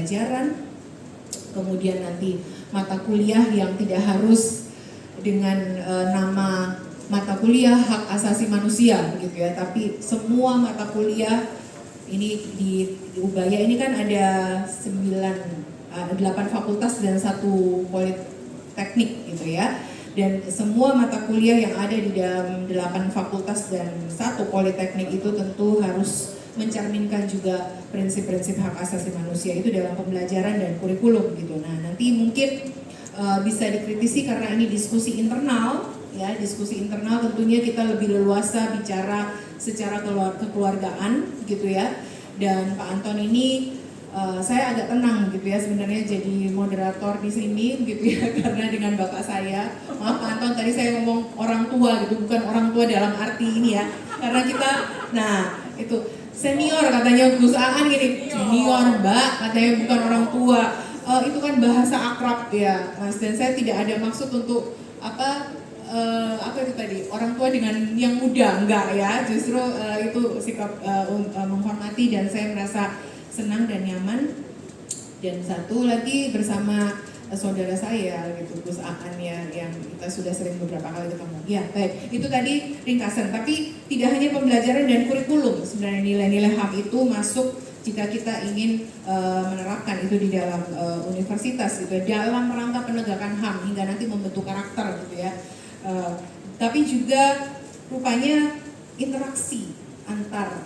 pembelajaran, kemudian nanti mata kuliah yang tidak harus dengan nama mata kuliah hak asasi manusia begitu ya, tapi semua mata kuliah ini di Ubaya ini kan ada 8 fakultas dan 1 politeknik gitu ya. Dan semua mata kuliah yang ada di dalam 8 fakultas dan 1 politeknik itu tentu harus mencerminkan juga prinsip-prinsip hak asasi manusia itu dalam pembelajaran dan kurikulum gitu. Nah, nanti mungkin bisa dikritisi karena ini diskusi internal ya, diskusi internal tentunya kita lebih leluasa bicara secara kekeluargaan gitu ya. Dan Pak Anton ini saya agak tenang gitu ya sebenarnya jadi moderator di sini gitu ya karena dengan bapak saya, maaf Pak Anton tadi saya ngomong orang tua gitu, bukan orang tua dalam arti ini ya, karena kita, nah itu senior katanya Gus Aan gini, senior Mbak katanya bukan orang tua, itu kan bahasa akrab ya Mas, dan saya tidak ada maksud untuk apa itu tadi orang tua dengan yang muda, enggak ya, justru itu sikap menghormati dan saya merasa senang dan nyaman. Dan satu lagi bersama saudara saya gitu, Gus Aan ya, yang kita sudah sering beberapa kali ketemu. Ya baik, itu tadi ringkasan, tapi tidak hanya pembelajaran dan kurikulum, sebenarnya nilai-nilai HAM itu masuk jika kita ingin menerapkan itu di dalam universitas gitu, dalam rangka penegakan HAM hingga nanti membentuk karakter gitu ya. Tapi juga rupanya interaksi antar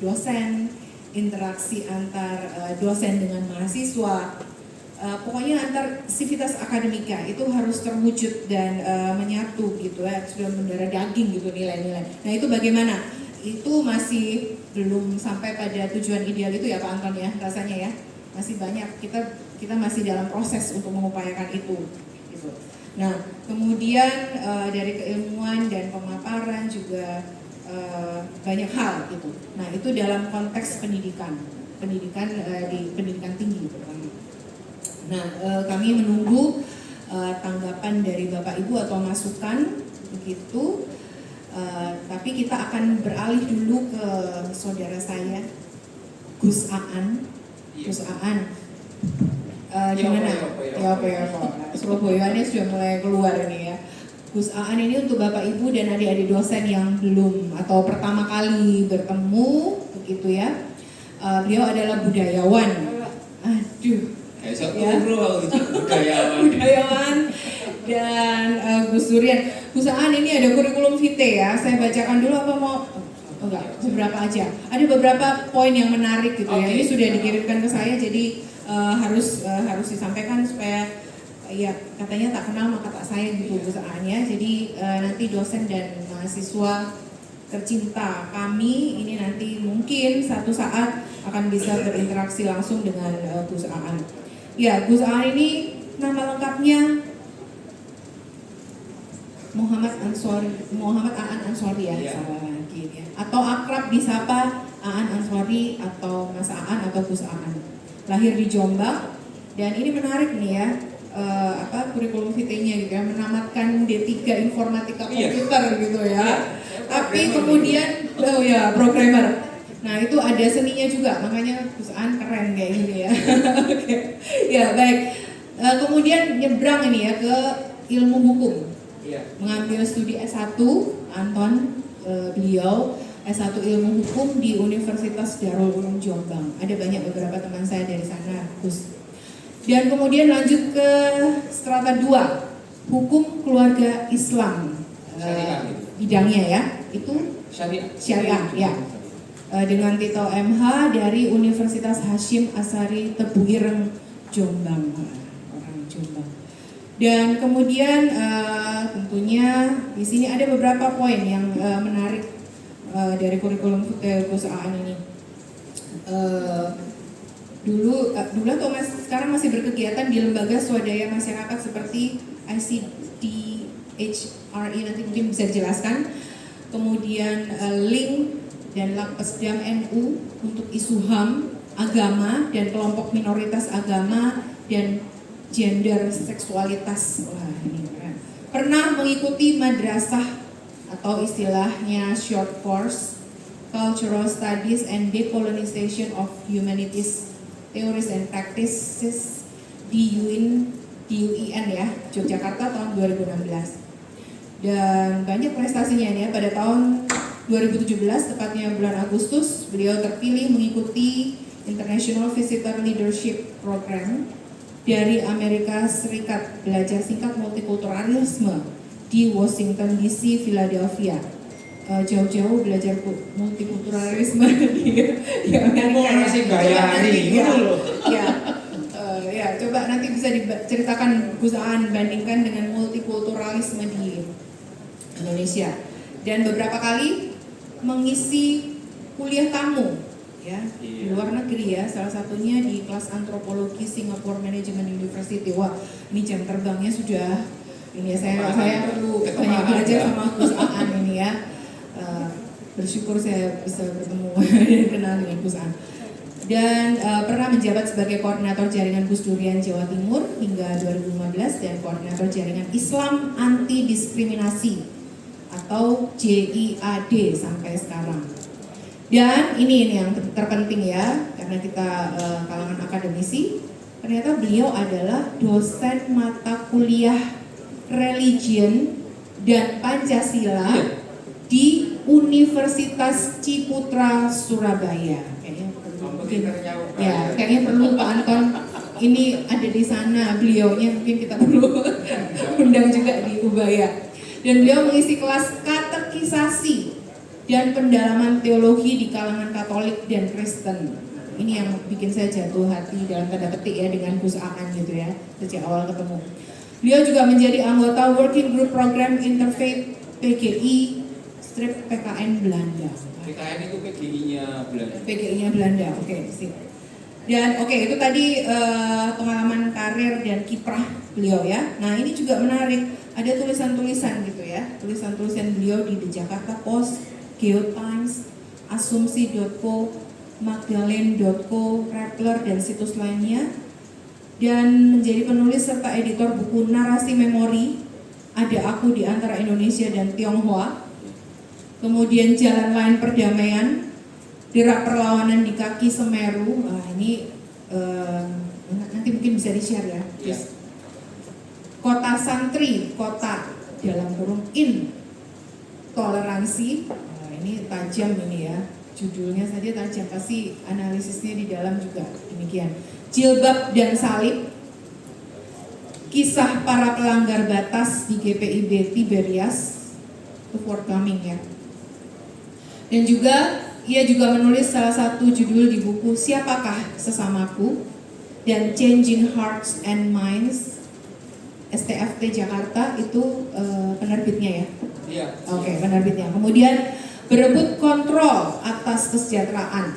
dosen, interaksi antar dosen dengan mahasiswa, pokoknya antar sivitas akademika itu harus terwujud dan menyatu gitu ya, sudah mendarah daging gitu nilai-nilai. Nah itu bagaimana? Itu masih belum sampai pada tujuan ideal itu ya Pak Anton ya, rasanya ya masih banyak, kita masih dalam proses untuk mengupayakan itu gitu. Nah kemudian dari keilmuan dan pemaparan juga banyak hal gitu. Nah itu dalam konteks pendidikan di pendidikan tinggi terutama. Nah kami menunggu tanggapan dari Bapak Ibu atau masukan begitu. Tapi kita akan beralih dulu ke saudara saya Gus Aan. Gus Aan. Gimana? Ya apa? Surabayanya sudah mulai keluar nih ya. Gus Aan ini untuk Bapak Ibu dan adik-adik dosen yang belum atau pertama kali bertemu begitu ya. Beliau adalah budayawan. Aduh. Ya. Budayawan dan Gus Durian. Gus Aan ini ada kurikulum vitae ya. Saya bacakan dulu apa mau? Enggak, seberapa aja. Ada beberapa poin yang menarik gitu ya. Ini sudah dikirimkan ke saya jadi harus disampaikan supaya ya katanya tak kenal maka tak sayang gitu Gus Aan ya. Jadi nanti dosen dan mahasiswa tercinta kami ini nanti mungkin satu saat akan bisa berinteraksi langsung dengan Gus Aan. Ya, Gus Aan ini nama lengkapnya Muhammad Aan Ansori ya, salah lagi ya. Atau akrab disapa Aan Ansori atau Mas Aan atau Gus Aan. Lahir di Jombang dan ini menarik nih ya. Kurikulum vitae-nya gitu ya, menamatkan D3 informatika komputer gitu ya. Tapi kemudian programmer. Nah, itu ada seninya juga, makanya Gus Aan keren kayak gini ya. Oke. Ya, baik. Kemudian nyebrang ini ya ke ilmu hukum. Mengambil studi S1 Anton, beliau S1 ilmu hukum di Universitas Darul Ulum Jombang. Ada banyak beberapa teman saya dari sana, Gus. Dan kemudian lanjut ke strata 2, hukum keluarga Islam, bidangnya ya, itu syariah ya, dengan titel MH dari Universitas Hasyim Asari Tebu Ireng Jombang, orang Jombang. Dan kemudian tentunya di sini ada beberapa poin yang menarik dari kurikulum Gus Aan ini. Dulu atau sekarang masih berkegiatan di lembaga swadaya masyarakat seperti ICDHRI, nanti mungkin bisa dijelaskan. Kemudian link dan Lapesdam NU untuk isu HAM, agama dan kelompok minoritas agama dan gender seksualitas. Wah, ini keren. Pernah mengikuti madrasah atau istilahnya short course Cultural Studies and Decolonization of Humanities Theories and Practices di UIN ya, Yogyakarta tahun 2016. Dan banyak prestasinya ini ya. Pada tahun 2017, tepatnya bulan Agustus, beliau terpilih mengikuti International Visitor Leadership Program dari Amerika Serikat, belajar singkat multikulturalisme di Washington DC, Philadelphia. Jauh-jauh belajar multikulturalisme di Amerika. Masih bayari, Ya, coba nanti bisa diceritakan Gus Aan bandingkan dengan multikulturalisme di Indonesia. Dan beberapa kali mengisi kuliah tamu ya di luar negeri ya, salah satunya di kelas antropologi Singapore Management University. Wah, ini jam terbangnya sudah ini ya, saya perlu banyak belajar sama Gus Aan ini ya. Bersyukur saya bisa bertemu dan kenal dengan Gus Aan. Dan pernah menjabat sebagai koordinator jaringan Gus Durian Jawa Timur hingga 2015 dan koordinator jaringan Islam Anti Diskriminasi atau JIAD sampai sekarang. Dan ini yang terpenting ya, karena kita kalangan akademisi, ternyata beliau adalah dosen mata kuliah Religion dan Pancasila di Universitas Ciputra Surabaya. Kayaknya perlu Pak Anton ini ada di sana, beliaunya mungkin kita perlu undang juga di Ubaya. Dan beliau mengisi kelas katekisasi dan pendalaman teologi di kalangan Katolik dan Kristen. Ini yang bikin saya jatuh hati dalam tanda petik ya dengan Gus Aan gitu ya, sejak awal ketemu. Beliau juga menjadi anggota Working Group Program Interfaith PGI strip PKN Belanda. PKN itu PGI-nya Belanda. PGI-nya Belanda, oke, sip. Dan itu tadi pengalaman karir dan kiprah beliau ya. Nah ini juga menarik, ada tulisan-tulisan gitu ya, tulisan-tulisan beliau di The Jakarta Post, Geotimes, Asumsi.co, Magdalene.co, Rappler dan situs lainnya. Dan menjadi penulis serta editor buku narasi memori Ada Aku di Antara Indonesia dan Tionghoa. Kemudian Jalan Lain Perdamaian, Derap Perlawanan di Kaki Semeru. Ini nanti mungkin bisa di-share ya. Yes. Kota Santri, Kota dalam kurung Intoleransi. Ini tajam ini ya. Judulnya saja tajam, pasti analisisnya di dalam juga demikian. Jilbab dan Salib, Kisah Para Pelanggar Batas di GPIB Tiberias, itu forthcoming ya. Dan juga ia juga menulis salah satu judul di buku Siapakah Sesamaku dan Changing Hearts and Minds, STFT Jakarta, itu penerbitnya ya. Iya. Oke, penerbitnya. Kemudian Berebut Kontrol Atas Kesejahteraan,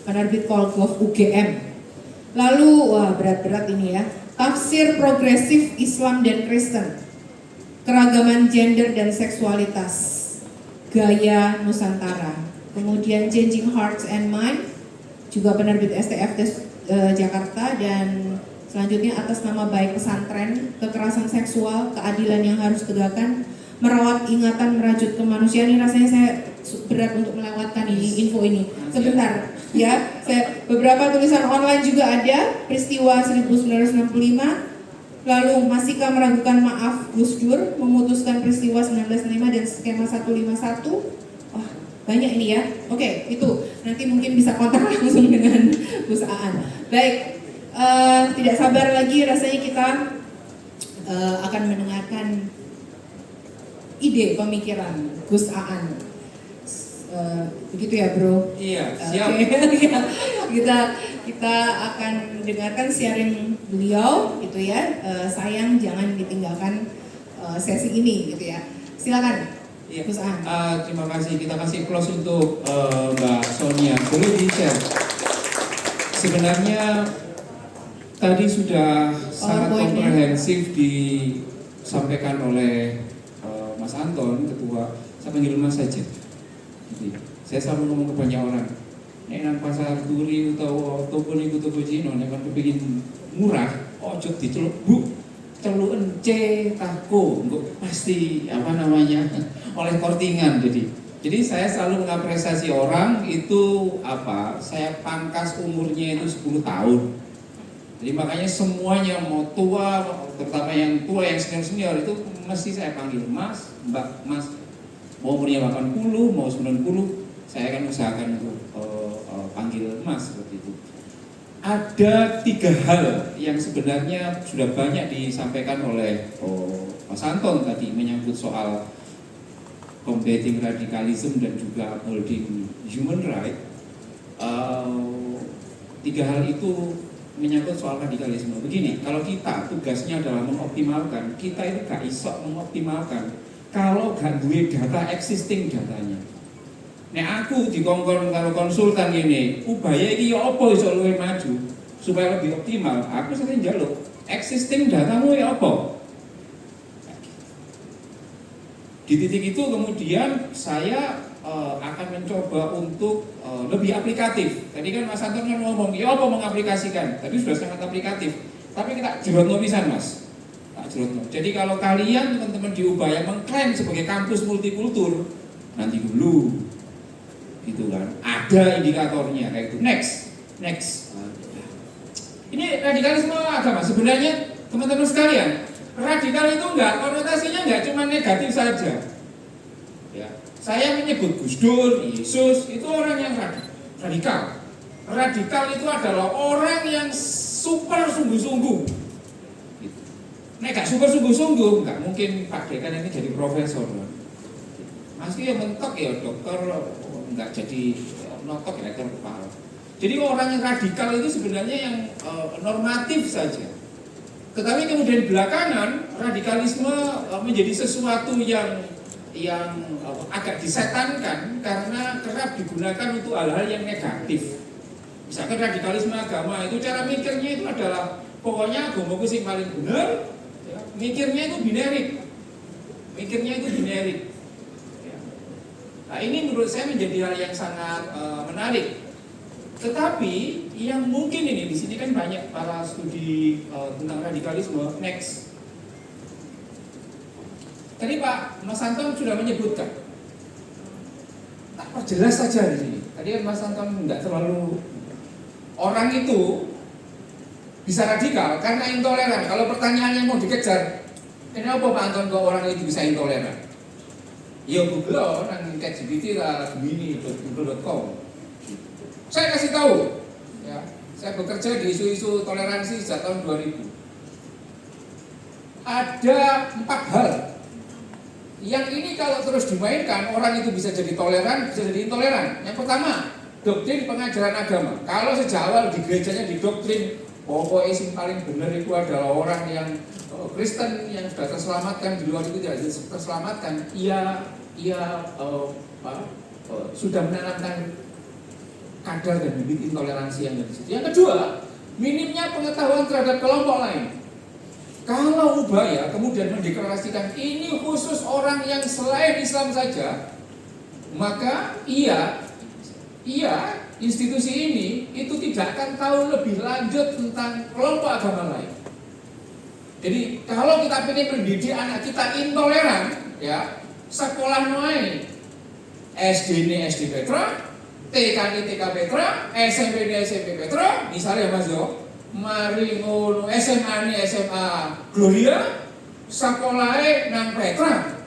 penerbit Polgov UGM. Lalu berat-berat ini ya, Tafsir Progresif Islam dan Kristen, Keragaman Gender dan Seksualitas, Gaya Nusantara. Kemudian Changing Hearts and Mind, juga penerbit STFT Jakarta. Dan selanjutnya Atas Nama Baik Pesantren, Kekerasan Seksual, Keadilan yang Harus Tegakkan, Merawat Ingatan Merajut Kemanusiaan. Ini rasanya saya berat untuk melewatkan ini info ini. Sebentar ya, saya beberapa tulisan online juga ada. Peristiwa 1965, lalu Masihkah Meragukan Maaf Gus Dur, Memutuskan Peristiwa 1905 dan Skema 151. Wah, banyak ini ya. Oke, itu nanti mungkin bisa kontak langsung dengan Gus Aan. Baik, tidak sabar lagi rasanya kita akan mendengarkan ide pemikiran Gus Aan. Begitu ya bro? Iya, siap. Kita akan dengarkan sharing beliau gitu ya. Sayang jangan ditinggalkan sesi ini gitu ya. Silakan Iya. Gus Aan. Terima kasih. Kita kasih close untuk Mbak Sonia. Boleh di-share? Sebenarnya tadi sudah sangat komprehensif disampaikan oleh Mas Anton, Ketua. Saya panggil Mas saja. Jadi, saya selalu ngomong ke banyak orang, nang pasar turi atau toko niku toko Cina, nek kan kepengin murah, ojo diceluk bu, celuken C tako, engko pasti oleh kortingan. Jadi Jadi saya selalu mengapresiasi orang itu apa? Saya pangkas umurnya itu 10 tahun. Jadi makanya semuanya mau tua, terutama yang tua, yang senior itu mesti saya panggil Mas, Mbak, Mas. Mau umurnya 80, mau 90, saya akan usahakan untuk panggil Mas seperti itu. Ada 3 hal yang sebenarnya sudah banyak disampaikan oleh Mas Anton tadi menyangkut soal combating radikalisme dan juga upholding human right. 3 hal itu menyangkut soal radikalisme. Begini, kalau kita tugasnya adalah mengoptimalkan, kita itu gak iso mengoptimalkan kalau gak duwe data existing datanya. Nek aku dikongkon kalau konsultan ini, upaya iki ya apa iso luwih maju supaya lebih optimal, aku sering njaluk existing datamu ya apa? Di titik itu kemudian saya akan mencoba untuk lebih aplikatif. Tadi kan Mas Anton kan ngomong, ya apa mengaplikasikan? Tadi sudah sangat aplikatif. Tapi kita jerotno pisan Mas. Tak jerotno. Jadi kalau kalian teman-teman di Ubaya mengklaim sebagai kampus multikultur, nanti dulu, gitu kan? Ada indikatornya kayak itu. Next. Ini radikalisme agama. Sebenarnya teman-teman sekalian, radikal itu konotasinya enggak cuma negatif saja. Ya. Saya menyebut Gus Dur, Yesus, itu orang yang radikal. Radikal itu adalah orang yang super sungguh-sungguh. Gitu. Nek gak super sungguh-sungguh, nggak mungkin Pak Dekan ini jadi profesor. Masih yang mentok ya dokter, nggak jadi notok ya rektor kepala. Jadi orang yang radikal itu sebenarnya yang normatif saja. Tetapi kemudian belakangan radikalisme menjadi sesuatu yang agak disetankan karena kerap digunakan untuk hal-hal yang negatif. Misalkan radikalisme agama itu cara mikirnya itu adalah pokoknya agamaku sing paling benar, ya, mikirnya itu binerik. Ya. Nah ini menurut saya menjadi hal yang sangat menarik. Tetapi yang mungkin ini di sini kan banyak para studi tentang radikalisme. Next. Tadi Pak Mas Anton sudah menyebutkan. Tak perjelas saja di sini. Tadi kan Mas Anton nggak terlalu orang itu bisa radikal karena intoleran. Kalau pertanyaannya mau dikejar, kenapa Pak Anton kok orang itu bisa intoleran? Ya Google, nang ChatGPT lah, gemini.google.com. Saya kasih tahu, ya, saya bekerja di isu-isu toleransi sejak tahun 2000. Ada 4 hal yang ini kalau terus dimainkan, orang itu bisa jadi toleran, bisa jadi intoleran. Yang pertama, doktrin pengajaran agama. Kalau sejak awal di gerejanya didoktrin, pokoknya yang paling benar itu adalah orang yang Kristen yang sudah terselamatkan, di luar itu tidak terselamatkan. Sudah menanamkan kadar dan bibit intoleransi yang ada di situ. Yang kedua, minimnya pengetahuan terhadap kelompok lain. Kalau Ubaya kemudian mendeklarasikan ini khusus orang yang selain Islam saja, maka institusi ini itu tidak akan tahu lebih lanjut tentang kelompok agama lain. Jadi kalau kita ingin mendidik anak kita intoleran, ya sekolah noai, SD ini SD Petra, TK ini TK Petra, SMP ini SMP Petra, misalnya Mas Jo, mari ngono SMA ini SMA Gloria, sekolahnya nang Petra,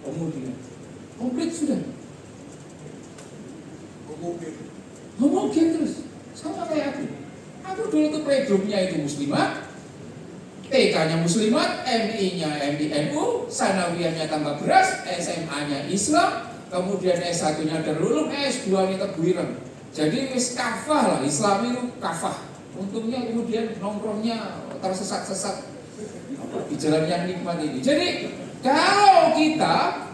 kemudian komplit sudah, homogen terus, sama kayak aku dulu tuh predumnya itu muslimat, TK-nya muslimat, MI-nya MINU, sanawiyahnya tambah beras, SMA-nya Islam. Kemudian S1-nya Darul Ulum, S2-nya Tebuireng. Jadi wis kafah lah, Islam itu kafah. Untungnya kemudian nongkrongnya tersesat-sesat di jalan yang nikmat ini. Jadi kalau kita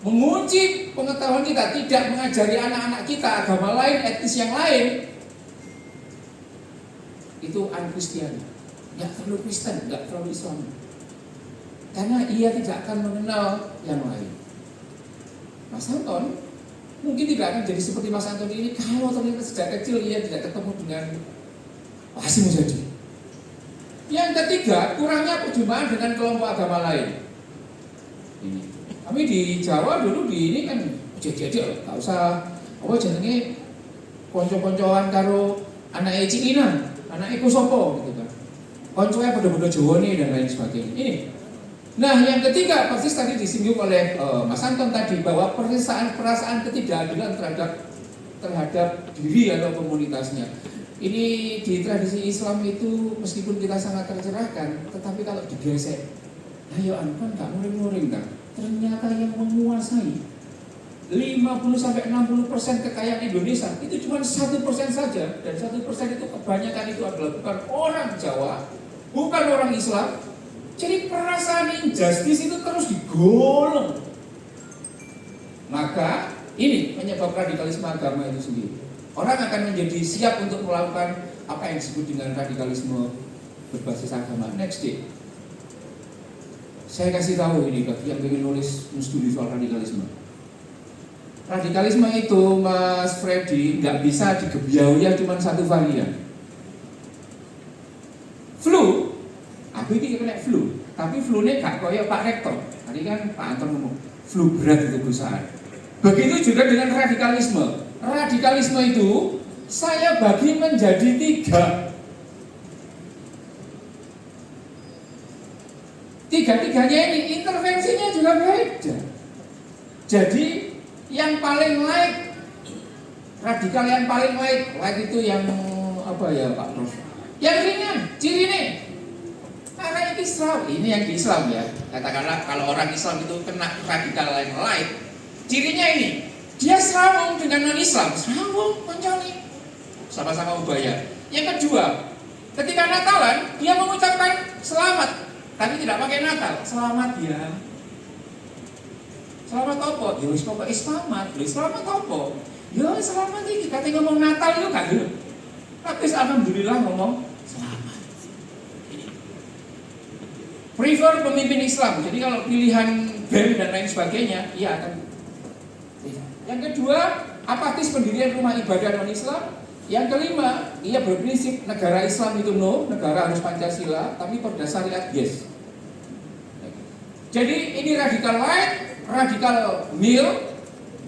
mengunci pengetahuan kita, tidak mengajari anak-anak kita agama lain, etnis yang lain, itu un-Kristiani. Nggak terlalu Kristen, nggak terlalu Islam. Karena ia tidak akan mengenal yang lain. Mas Anton mungkin tidak akan jadi seperti Mas Anton ini kalau ternyata sejak kecil ia tidak ketemu dengan Hasyim Muzadi. Yang ketiga, kurangnya perjumpaan dengan kelompok agama lain. Ini. Kami di Jawa dulu di ini kan jejak gak usah apa jenenge konco-koncoan karo anake Cikina, anake ku sapa gitu kan. Koncoe padha-padha Jawane dan lain sebagainya. Ini. Nah, yang ketiga persis tadi disinggung oleh Mas Anton tadi bahwa perasaan ketidakadilan terhadap diri atau komunitasnya. Ini di tradisi Islam itu meskipun kita sangat tercerahkan, tetapi kalau digesek, ayo kan nggak muring-muring kan? Ternyata yang menguasai 50-60% kekayaan Indonesia itu cuma 1% saja, dan 1% itu kebanyakan itu adalah bukan orang Jawa, bukan orang Islam. Jadi perasaan injustice itu terus digolong. Maka ini penyebab radikalisme agama itu sendiri. Orang akan menjadi siap untuk melakukan apa yang disebut dengan radikalisme berbasis agama. Next day, saya kasih tahu ini bagi yang ingin nulis studi soal radikalisme. Radikalisme itu, Mas Freddy, nggak bisa digebiaui cuma satu varian. Flu, aku ini kena flu, tapi flu-nya gak koyo Pak Rektor. Tadi kan Pak Anton ngomong flu berat itu perusahaan. Begitu juga dengan radikalisme. Radikalisme itu saya bagi menjadi 3. Tiga-tiganya ini intervensinya juga beda. Jadi yang paling light, radikal yang paling light itu yang apa ya Pak Prof? Yang ringan, ciri nih. Karena itu Islam, ini yang di Islam ya. Katakanlah kalau orang Islam itu kena radikal yang light, cirinya ini. Dia serawung dengan non-Islam, serawung, konconi, sama-sama ubaya. Yang kedua, ketika Natalan, dia mengucapkan selamat, tapi tidak pakai Natal. Selamat ya. Selamat apa? Ya wis pokoke selamat. Lho selamat apa? Ya selamat iki kate ngomong Natal itu gak gelem. Tapi alhamdulillah ngomong selamat. Ini. Prefer pemimpin Islam. Jadi kalau pilihan BEM dan lain sebagainya, ia akan. Yang kedua, apatis pendirian rumah ibadah non-Islam. Yang kelima, ia berprinsip negara Islam itu no, negara harus Pancasila, tapi perda syariat yes. Jadi ini radikal light, radikal mild,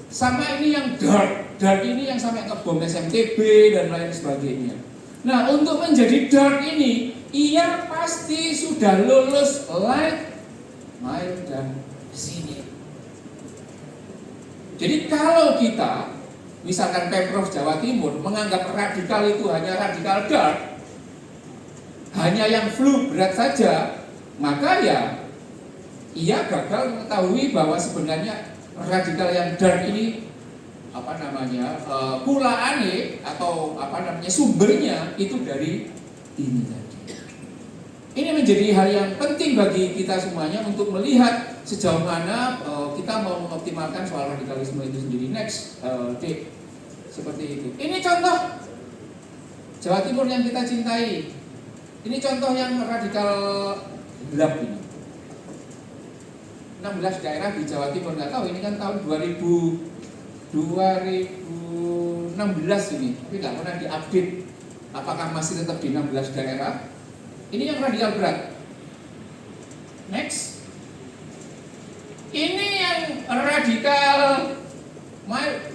sama ini yang dark. Dark ini yang sampai ke bom SMTB dan lain sebagainya. Nah, untuk menjadi dark ini, ia pasti sudah lulus light, mild, dan sini. Jadi kalau kita, misalkan Pemprov Jawa Timur menganggap radikal itu hanya radikal dark, hanya yang flu berat saja, maka ya ia gagal mengetahui bahwa sebenarnya radikal yang dark ini apa namanya pulaane atau apa namanya sumbernya itu dari ini tadi. Ini menjadi hal yang penting bagi kita semuanya untuk melihat sejauh mana kita mau mengoptimalkan soal radikalisme itu sendiri. Next, D, seperti itu. Ini contoh Jawa Timur yang kita cintai. Ini contoh yang radikal gelap ini. 16 daerah di Jawa Timur, nggak tahu ini kan tahun 2016 ini, tapi nggak pernah diupdate apakah masih tetap di 16 daerah. Ini yang radikal berat. Next. Ini yang radikal mild.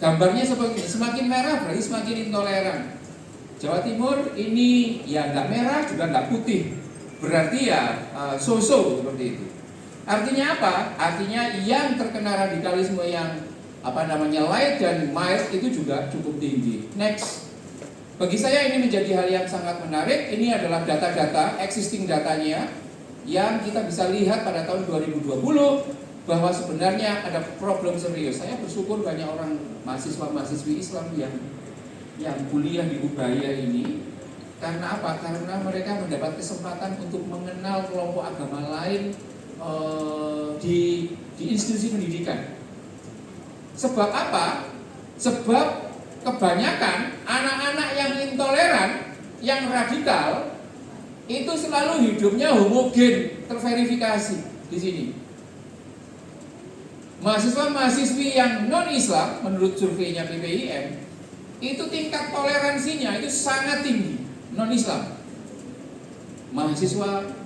Gambarnya seperti ini. Semakin merah berarti semakin intoleran. Jawa Timur ini ya nggak merah juga nggak putih. Berarti ya so-so seperti itu. Artinya apa? Artinya yang terkena radikalisme yang apa namanya light dan mild itu juga cukup tinggi. Next. Bagi saya ini menjadi hal yang sangat menarik. Ini adalah data-data, existing datanya yang kita bisa lihat pada tahun 2020 bahwa sebenarnya ada problem serius. Saya bersyukur banyak orang mahasiswa-mahasiswi Islam yang kuliah di Ubaya ini. Karena apa? Karena mereka mendapat kesempatan untuk mengenal kelompok agama lain di institusi pendidikan. Sebab apa? Sebab kebanyakan anak-anak yang intoleran, yang radikal, itu selalu hidupnya homogen, terverifikasi di sini. Mahasiswa-mahasiswi yang non-Islam, menurut surveinya PPIM, itu tingkat toleransinya itu sangat tinggi, non-Islam. Mahasiswa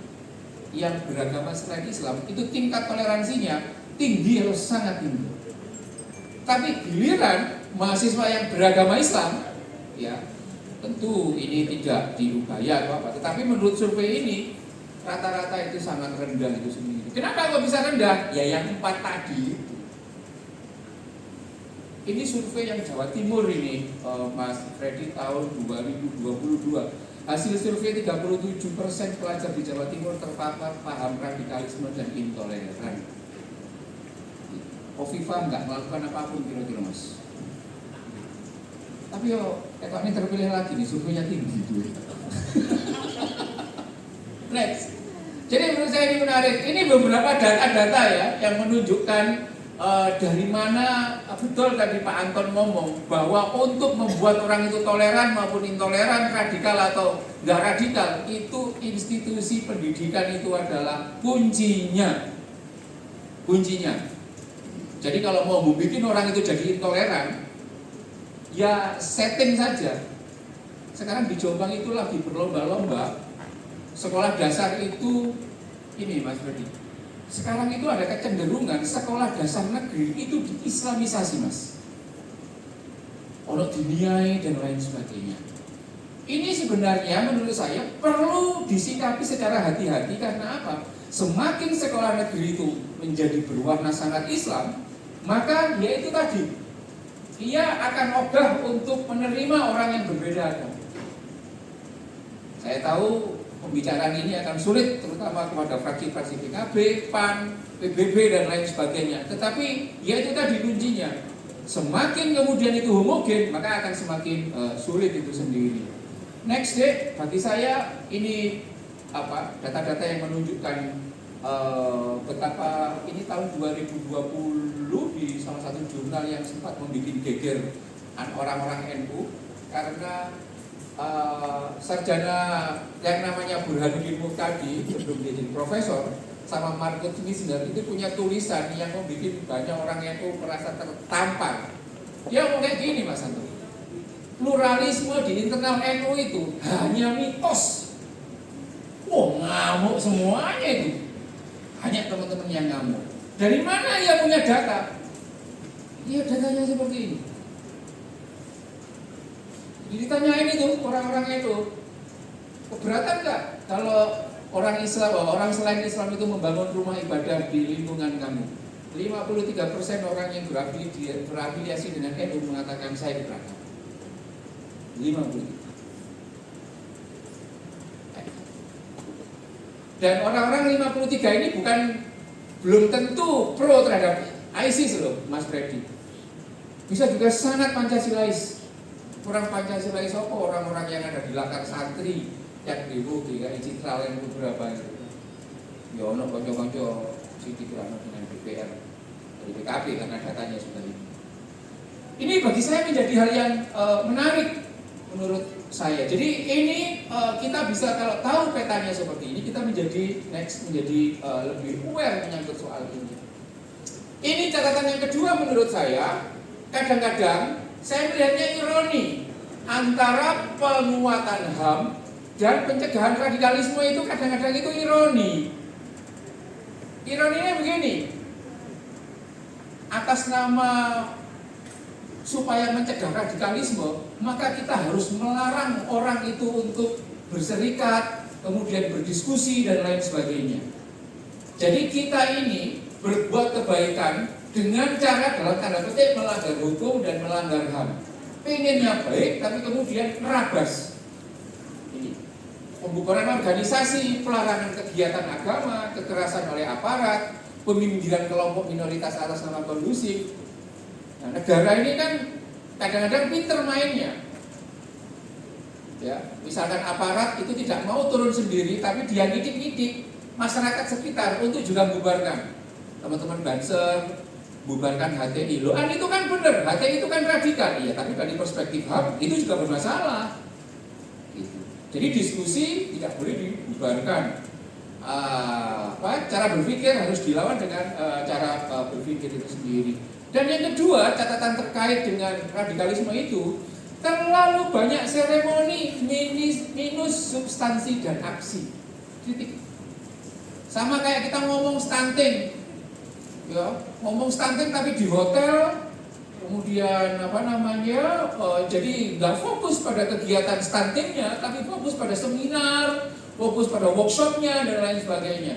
yang beragama selain Islam, itu tingkat toleransinya tinggi atau sangat tinggi. Tapi giliran mahasiswa yang beragama Islam, ya tentu ini tidak diubaya atau apa. Tetapi menurut survei ini rata-rata itu sangat rendah itu sendiri. Kenapa kok bisa rendah? Ya yang 4 tadi itu. Ini survei yang Jawa Timur ini, Mas Freddy, tahun 2022. Hasil survei 37% pelajar di Jawa Timur terpapar paham radikalisme dan intoleran. Kofifa nggak melakukan apapun kira-kira Mas. Tapi Eko ini terpilih lagi nih, surveinya tinggi tuh. Next. Jadi menurut saya ini menarik. Ini beberapa data-data ya yang menunjukkan dari mana betul tadi Pak Anton ngomong bahwa untuk membuat orang itu toleran maupun intoleran, radikal atau nggak radikal, itu institusi pendidikan itu adalah kuncinya. Jadi kalau mau bikin orang itu jadi intoleran, ya setting saja. Sekarang di Jombang itu lagi berlomba-lomba sekolah dasar itu ini Mas Freddy. Sekarang itu ada kecenderungan sekolah dasar negeri itu diislamisasi Mas. Ono diniai dan lain sebagainya. Ini sebenarnya menurut saya perlu disikapi secara hati-hati karena apa? Semakin sekolah negeri itu menjadi berwarna sangat Islam, maka dia itu tadi, ia akan ogah untuk menerima orang yang berbeda agama. Saya tahu pembicaraan ini akan sulit terutama kepada fraksi-fraksi PKB, PAN, PBB dan lain sebagainya. Tetapi ya itu tadi kuncinya. Semakin kemudian itu homogen, maka akan semakin sulit itu sendiri. Next deh, bagi saya ini data-data yang menunjukkan betapa ini tahun 2020 di salah satu jurnal yang sempat membuat geger orang-orang NU karena sarjana yang namanya Burhanuddin Muhtadi sebelum dia jadi profesor sama Markus Wisner itu punya tulisan yang membuat banyak orang NU merasa tertampar. Dia mau kayak gini Mas Anto, pluralisme di internal NU itu hanya mitos. Ngamuk semuanya itu. Hanya teman-teman yang ngamuk. Dari mana ia punya data? Iya datanya seperti ini. Ditanyain itu orang-orang itu, keberatan nggak kalau orang Islam, orang selain Islam itu membangun rumah ibadah di lingkungan kamu? 53% orang yang berafiliasi dengan NU mengatakan saya keberatan. 53. Dan orang-orang 53 ini belum tentu pro terhadap ISIS loh, Mas Freddy. Bisa juga sangat Pancasilais. Orang Pancasilais apa? Orang-orang yang ada di latar santri yang demo GKI Citral yang beberapa itu. Ya ono konco-konco Siti Kirano dengan DPR dari PKB karena datanya sudah ini. Ini bagi saya menjadi hal yang menarik menurut saya. Jadi ini kita bisa kalau tahu petanya seperti ini, kita menjadi lebih aware menyangkut soal ini. Ini catatan yang kedua menurut saya. Kadang-kadang saya melihatnya ironi antara penguatan HAM dan pencegahan radikalisme itu kadang-kadang itu ironi. Ironinya begini, atas nama supaya mencegah radikalisme, maka kita harus melarang orang itu untuk berserikat, kemudian berdiskusi dan lain sebagainya. Jadi kita ini berbuat kebaikan dengan cara dalam tanda petik melanggar hukum dan melanggar HAM. Pengennya baik, tapi kemudian merabas. Ini pembubaran organisasi, pelarangan kegiatan agama, kekerasan oleh aparat, pemindiran kelompok minoritas atas nama kondusif. Nah, negara ini kan kadang-kadang pinter mainnya. Ya, misalkan aparat itu tidak mau turun sendiri, tapi dia ngidik-ngidik masyarakat sekitar untuk juga membubarkan. Teman-teman Banser, bubarkan HTI. Loh, itu kan benar, HTI itu kan radikal. Iya, tapi dari perspektif HAM itu juga bermasalah. Gitu. Jadi diskusi tidak boleh dibubarkan. Cara berpikir harus dilawan dengan cara berpikir itu sendiri. Dan yang kedua, catatan terkait dengan radikalisme itu, terlalu banyak seremoni minus substansi dan aksi. Titik. Sama kayak kita ngomong stunting. ya ngomong stunting tapi di hotel, kemudian jadi nggak fokus pada kegiatan stuntingnya, tapi fokus pada seminar, fokus pada workshopnya dan lain sebagainya.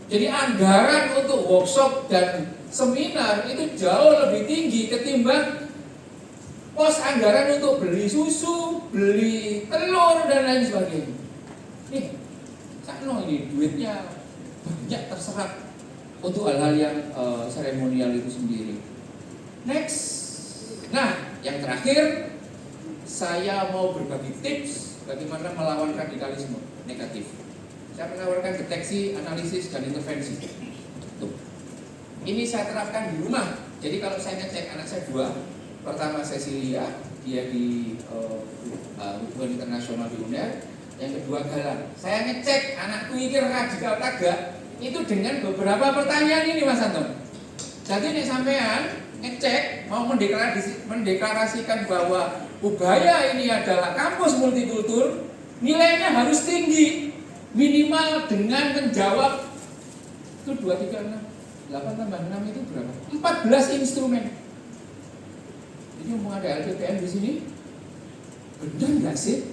Jadi anggaran untuk workshop dan seminar itu jauh lebih tinggi ketimbang pos anggaran untuk beli susu, beli telur dan lain sebagainya. Sakno ini duitnya banyak terserap untuk hal-hal yang seremonial itu sendiri. Next. Nah, yang terakhir saya mau berbagi tips bagaimana melawan radikalisme negatif. Saya menawarkan deteksi, analisis, dan intervensi. Tuh. Ini saya terapkan di rumah. Jadi kalau saya ngecek anak saya 2, pertama Cecilia, dia di hubungan internasional di UNER. Yang kedua Galang. Saya ngecek anakku ini radikal tagak itu dengan beberapa pertanyaan ini, Mas Anton. Jadi ini sampean ngecek mau mendeklarasikan bahwa Ubaya ini adalah kampus multikultur, nilainya harus tinggi, minimal dengan menjawab itu 2, 3, 6, 8 tambah 6 itu berapa? 14 instrumen. Jadi mau ada LPPN di sini, benar nggak sih?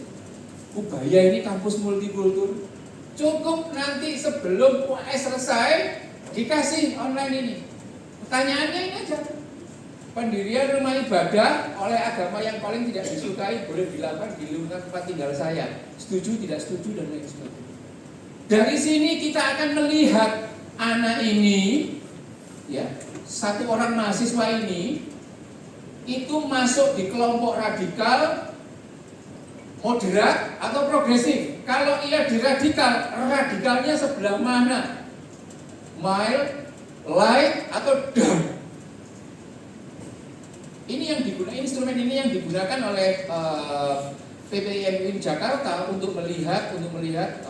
Ubaya ini kampus multikultur. Cukup nanti sebelum UAS selesai dikasih online ini. Pertanyaannya ini aja. Pendirian rumah ibadah oleh agama yang paling tidak disukai boleh dilakukan di lingkungan tempat tinggal saya. Setuju, tidak setuju dan lain sebagainya. Dari sini kita akan melihat anak ini, ya, satu orang mahasiswa ini itu masuk di kelompok radikal, moderat atau progresif. Kalau ia di radikal, radikalnya sebelah mana? Mild, light atau dark? Ini yang digunakan, instrumen ini yang digunakan oleh PPIMUIN Jakarta untuk melihat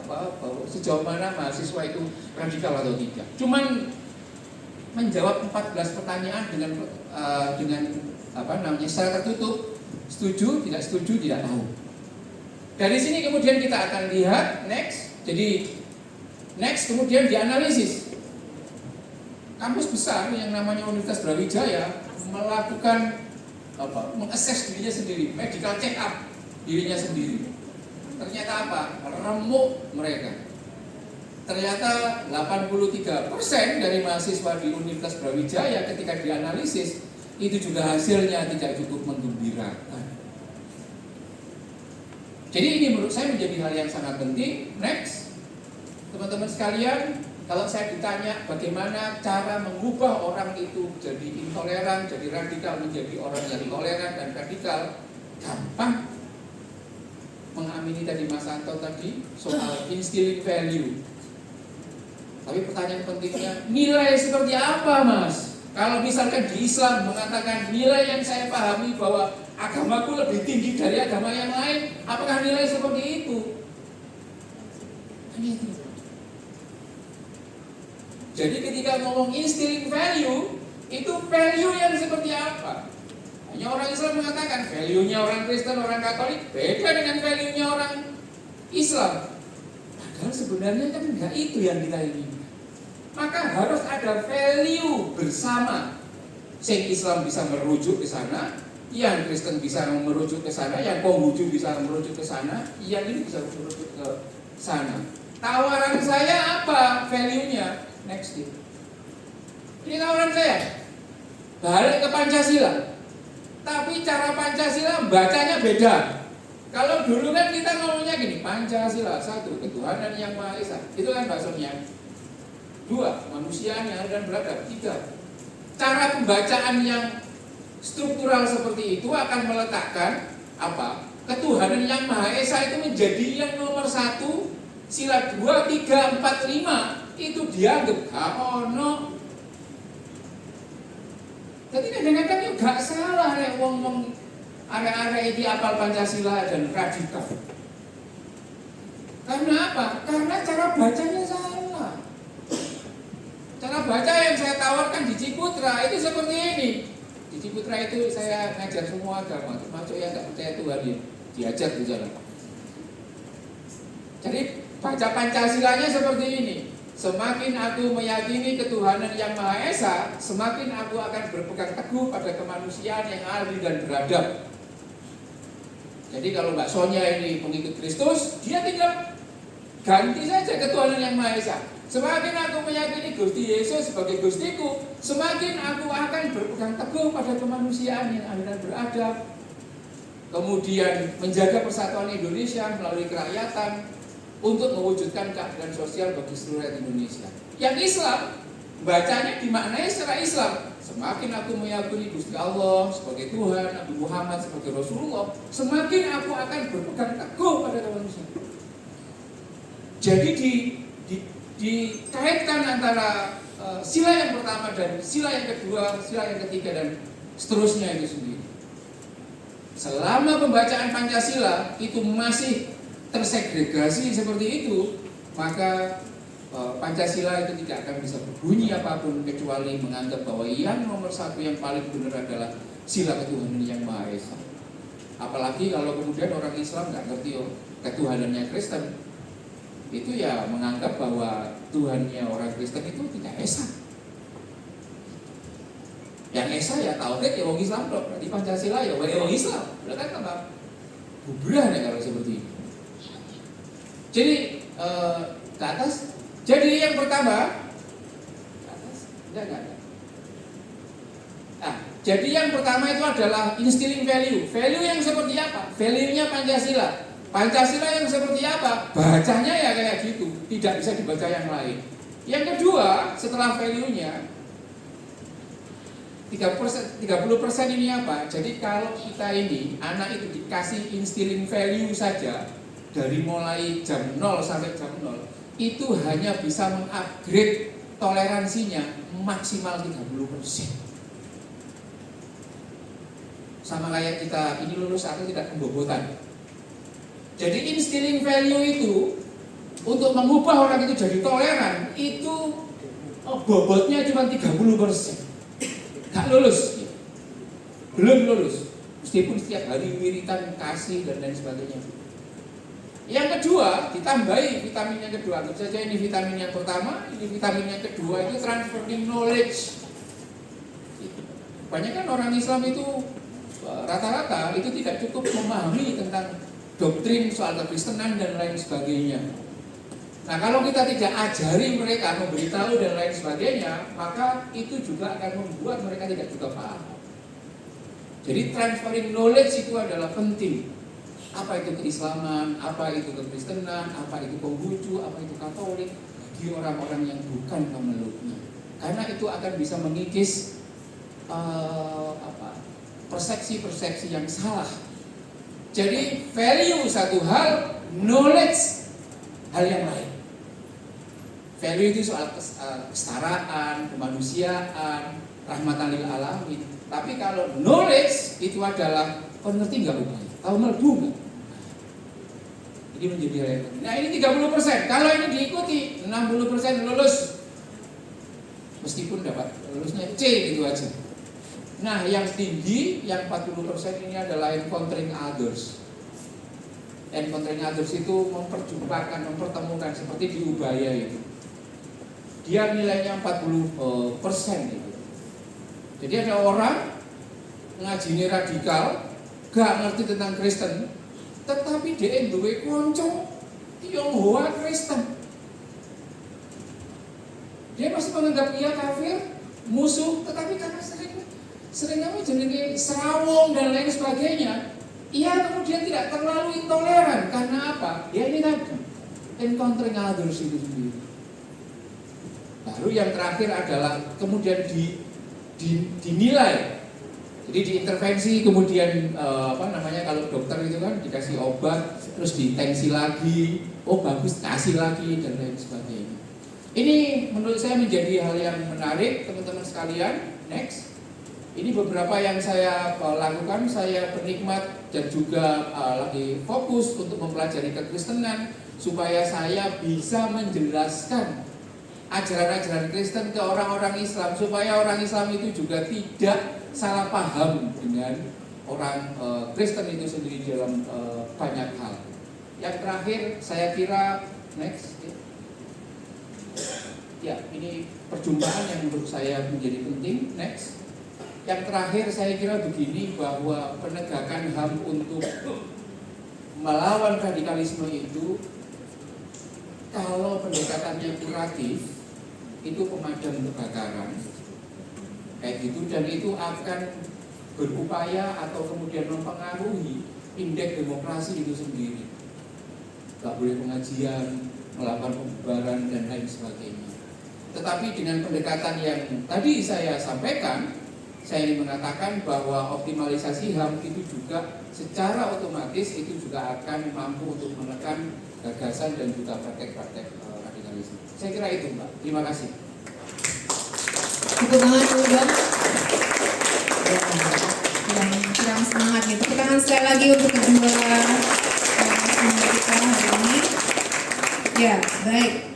bahwa sejauh mana mahasiswa itu radikal atau tidak. Cuman menjawab 14 pertanyaan dengan secara tertutup, setuju, tidak setuju, tidak tahu. Dari sini kemudian kita akan lihat next. Jadi next kemudian dianalisis. Kampus besar yang namanya Universitas Brawijaya melakukan mengakses dirinya sendiri, medical check up dirinya sendiri. Ternyata apa? Remuk mereka. Ternyata 83% dari mahasiswa di Universitas Brawijaya ketika dianalisis itu juga hasilnya tidak cukup menggembirakan. Jadi ini menurut saya menjadi hal yang sangat penting. Next, teman-teman sekalian, kalau saya ditanya bagaimana cara mengubah orang itu jadi intoleran, jadi radikal, menjadi orang yang toleran dan radikal, gampang. Mengamini tadi Mas Anton tadi soal instilling value. Tapi pertanyaan pentingnya, nilai seperti apa, Mas? Kalau misalkan di Islam mengatakan nilai yang saya pahami bahwa agamaku lebih tinggi dari agama yang lain, apakah nilai seperti itu? Itu. Jadi ketika ngomong instilling value, itu value yang seperti apa? Hanya orang Islam mengatakan value-nya orang Kristen, orang Katolik beda dengan value-nya orang Islam. Padahal sebenarnya kan enggak itu yang kita inginkan. Maka harus ada value bersama. Yang Islam bisa merujuk ke sana, yang Kristen bisa merujuk ke sana, yang Konghucu bisa merujuk ke sana, yang ini bisa merujuk ke sana. Tawaran saya apa value-nya? Next it. Ini tawaran saya. Balik ke Pancasila. Tapi cara Pancasila bacanya beda. Kalau dulu kan kita ngomongnya gini, Pancasila 1, ketuhanan yang Maha Esa. Itu kan bahasanya. 2, manusia yang dan beradab. 3, cara pembacaan yang struktural seperti itu akan meletakkan apa? Ketuhanan yang Maha Esa itu menjadi yang nomor 1. Sila 2, 3, 4, 5 itu dianggap ono. Jadi kadang-kadang itu gak salah nek wong-wong arek-arek iki apal Pancasila dan radikal. Karena apa? Karena cara bacanya salah. Cara baca yang saya tawarkan di Ciputra itu seperti ini. Di Ciputra itu saya ngajar semua agama, termasuk yang gak percaya Tuhan ya, diajar di sana. Jadi baca Pancasilanya seperti ini. semakin aku meyakini ketuhanan yang Maha Esa, semakin aku akan berpegang teguh pada kemanusiaan yang adil dan beradab. Jadi kalau Mbak Sonia ini pengikut Kristus, dia tinggal ganti saja ketuhanan yang Maha Esa. Semakin aku meyakini Gusti Yesus sebagai Gustiku, semakin aku akan berpegang teguh pada kemanusiaan yang adil dan beradab. Kemudian menjaga persatuan Indonesia melalui kerakyatan untuk mewujudkan keadilan sosial bagi seluruh rakyat Indonesia. Yang Islam, bacanya dimaknai secara Islam. Semakin aku meyakini Gusti Allah sebagai Tuhan, Nabi Muhammad sebagai Rasulullah, semakin aku akan berpegang teguh pada kemanusiaan. Jadi dikaitkan antara sila yang pertama dan sila yang kedua, sila yang ketiga dan seterusnya itu sendiri. Selama pembacaan Pancasila itu masih tersegregasi seperti itu, maka Pancasila itu tidak akan bisa berbunyi apapun kecuali menganggap bahwa yang nomor satu yang paling benar adalah sila ketuhanan yang Maha Esa. Apalagi kalau kemudian orang Islam nggak ngerti ketuhanannya Kristen, itu ya menganggap bahwa Tuhannya orang Kristen itu tidak esa. Yang esa ya tauhid ya wong Islam dong. Berarti Pancasila ya wong Islam. Berarti kan tambah bubrah nih kalau seperti ini. Jadi ke atas. Jadi yang pertama ke atas. Enggak. Nah, jadi yang pertama itu adalah instilling value. Value yang seperti apa? Value-nya Pancasila. Pancasila yang seperti apa? Bacanya ya kayak gitu. Tidak bisa dibaca yang lain. Yang kedua, setelah value-nya 30% ini apa? Jadi kalau kita ini, anak itu dikasih instilling value saja, dari mulai jam 0 sampai jam 0, itu hanya bisa mengupgrade toleransinya maksimal 30%. Sama kayak kita ini lulus atau tidak pembobotan. Jadi instilling value itu untuk mengubah orang itu jadi toleran, itu bobotnya cuma 30%. Gak lulus, belum lulus, meskipun setiap hari wiritan kasih dan lain sebagainya. Yang kedua, ditambahi vitamin yang kedua. Anggap saja ini vitamin yang pertama, ini vitamin yang kedua, itu transferring knowledge. Banyak kan orang Islam itu rata-rata itu tidak cukup memahami tentang doktrin soal kekristenan dan lain sebagainya. Nah, kalau kita tidak ajari mereka, memberitahu dan lain sebagainya, maka itu juga akan membuat mereka tidak juga paham. Jadi transferring knowledge itu adalah penting. Apa itu keislaman, apa itu kekristenan, apa itu Konghucu, apa itu Katolik, bagi orang-orang yang bukan pemeluknya. Karena itu akan bisa mengikis persepsi-persepsi yang salah. Jadi value satu hal, knowledge hal yang lain. Value itu soal kesetaraan, kemanusiaan, rahmatan lil alamin. Tapi kalau knowledge itu adalah pengerti nggak rupanya, tahu melbu nggak? Ini menjadi hal yang penting. Nah ini 30%. Kalau ini diikuti 60% lulus, meskipun dapat lulusnya C gitu aja. Nah yang tinggi, yang 40% ini adalah encountering others. Encountering others itu memperjumpakan, mempertemukan seperti di Ubaya itu. Dia nilainya 40% gitu. Jadi ada orang ngaji ini radikal, gak ngerti tentang Kristen, tetapi dia duwe konco Tionghoa Kristen. Dia masih menganggap dia kafir, musuh, tetapi karena sering jenenge serawong dan lain sebagainya, ia kemudian tidak terlalu intoleran. Karena apa? Ya ini tadi encountering others itu sendiri. Baru yang terakhir adalah kemudian dinilai. Jadi diintervensi, kemudian kalau dokter itu kan dikasih obat, terus ditensi lagi, oh bagus, kasih lagi dan lain sebagainya. Ini menurut saya menjadi hal yang menarik, teman-teman sekalian. Next. Ini beberapa yang saya lakukan, saya penikmat dan juga lagi fokus untuk mempelajari kekristenan supaya saya bisa menjelaskan ajaran-ajaran Kristen ke orang-orang Islam, supaya orang Islam itu juga tidak salah paham dengan orang Kristen itu sendiri dalam banyak hal. Yang terakhir saya kira next. Ya, ini perjumpaan yang menurut saya menjadi penting. Next. Yang terakhir saya kira begini, bahwa penegakan HAM untuk melawan radikalisme itu, kalau pendekatannya kuratif, itu pemadam kebakaran, kayak gitu, dan itu akan berupaya atau kemudian mempengaruhi indeks demokrasi itu sendiri. Gak boleh pengajian, melakukan pembubaran dan lain sebagainya. Tetapi dengan pendekatan yang tadi saya sampaikan, saya ingin mengatakan bahwa optimalisasi HAM itu juga secara otomatis itu juga akan mampu untuk menekan gagasan dan juga praktek-praktek radikalisme. Saya kira itu, Mbak. Terima kasih. Tepuk tangan dulu dong. Kurang semangat nih. Tepuk tangan sekali lagi untuk kedua narasumber kita hari ini. Ya, baik.